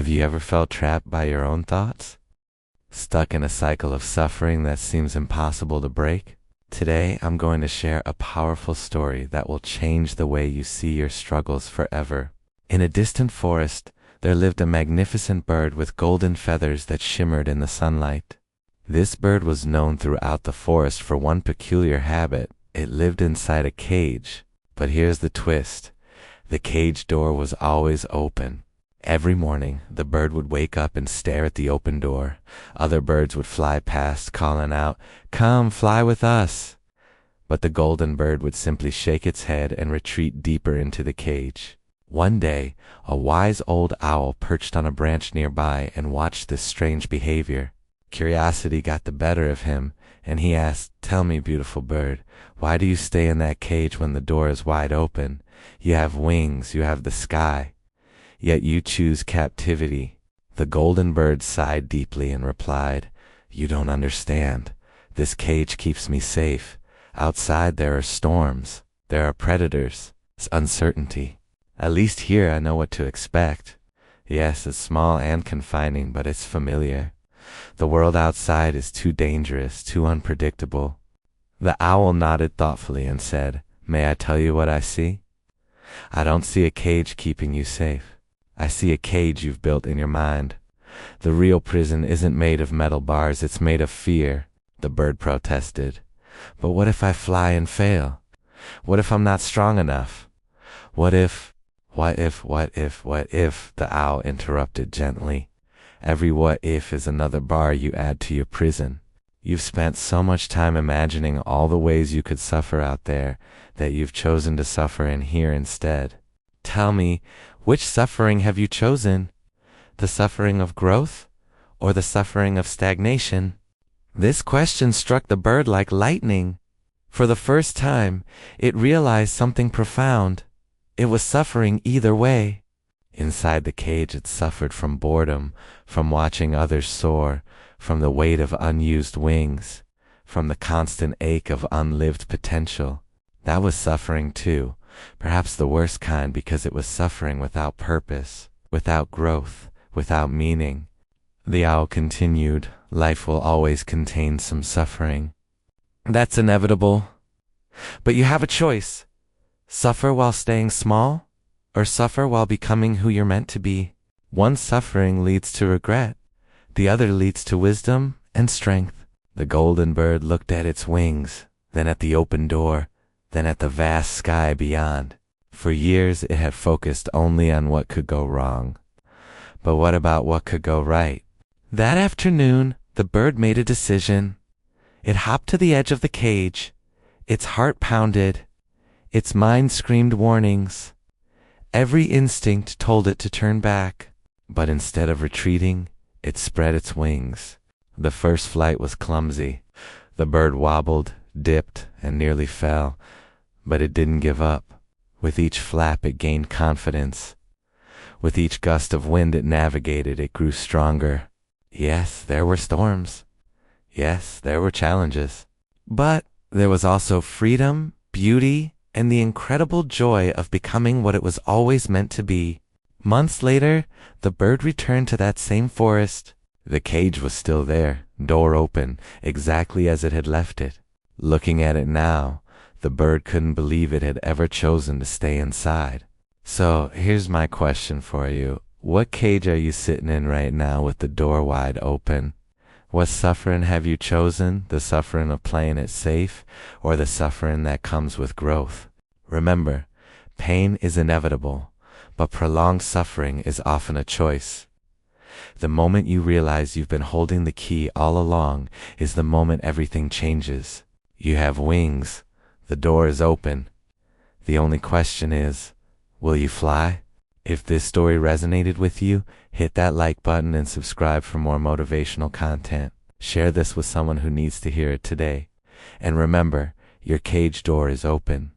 Have you ever felt trapped by your own thoughts? Stuck in a cycle of suffering that seems impossible to break? Today, I'm going to share a powerful story that will change the way you see your struggles forever. In a distant forest, there lived a magnificent bird with golden feathers that shimmered in the sunlight. This bird was known throughout the forest for one peculiar habit. It lived inside a cage. But here's the twist. The cage door was always open. Every morning, the bird would wake up and stare at the open door. Other birds would fly past, calling out, "Come, fly with us." But the golden bird would simply shake its head and retreat deeper into the cage. One day, a wise old owl perched on a branch nearby and watched this strange behavior. Curiosity got the better of him, and he asked, "Tell me, beautiful bird, why do you stay in that cage when the door is wide open? You have wings, you have the sky. Yet you choose captivity." The golden bird sighed deeply and replied, "You don't understand. This cage keeps me safe. Outside there are storms. There are predators. It's uncertainty. At least here I know what to expect. Yes, it's small and confining, but it's familiar. The world outside is too dangerous, too unpredictable." The owl nodded thoughtfully and said, "May I tell you what I see? I don't see a cage keeping you safe. I see a cage you've built in your mind. The real prison isn't made of metal bars, it's made of fear." The bird protested. "But what if I fly and fail? What if I'm not strong enough? What if, the owl interrupted gently. Every what if is another bar you add to your prison. You've spent so much time imagining all the ways you could suffer out there that you've chosen to suffer in here instead. Tell me, which suffering have you chosen? The suffering of growth or the suffering of stagnation?" This question struck the bird like lightning. For the first time, it realized something profound. It was suffering either way. Inside the cage it suffered from boredom, from watching others soar, from the weight of unused wings, from the constant ache of unlived potential. That was suffering too, perhaps the worst kind because it was suffering without purpose, without growth, without meaning. The owl continued, "Life will always contain some suffering. That's inevitable. But you have a choice. Suffer while staying small, or suffer while becoming who you're meant to be. One suffering leads to regret. The other leads to wisdom and strength." The golden bird looked at its wings, then at the open door, then at the vast sky beyond. For years it had focused only on what could go wrong. But what about what could go right? That afternoon, the bird made a decision. It hopped to the edge of the cage. Its heart pounded. Its mind screamed warnings. Every instinct told it to turn back. But instead of retreating, it spread its wings. The first flight was clumsy. The bird wobbled, dipped, and nearly fell. But it didn't give up. With each flap it gained confidence. With each gust of wind it navigated, it grew stronger. Yes, there were storms. Yes, there were challenges. But there was also freedom, beauty, and the incredible joy of becoming what it was always meant to be. Months later, the bird returned to that same forest. The cage was still there, door open, exactly as it had left it. Looking at it now, the bird couldn't believe it had ever chosen to stay inside. So here's my question for you. What cage are you sitting in right now with the door wide open? What suffering have you chosen? The suffering of playing it safe, or the suffering that comes with growth? Remember, pain is inevitable, but prolonged suffering is often a choice. The moment you realize you've been holding the key all along is the moment everything changes. You have wings. The door is open. The only question is, will you fly? If this story resonated with you, hit that like button and subscribe for more motivational content. Share this with someone who needs to hear it today. And remember, your cage door is open.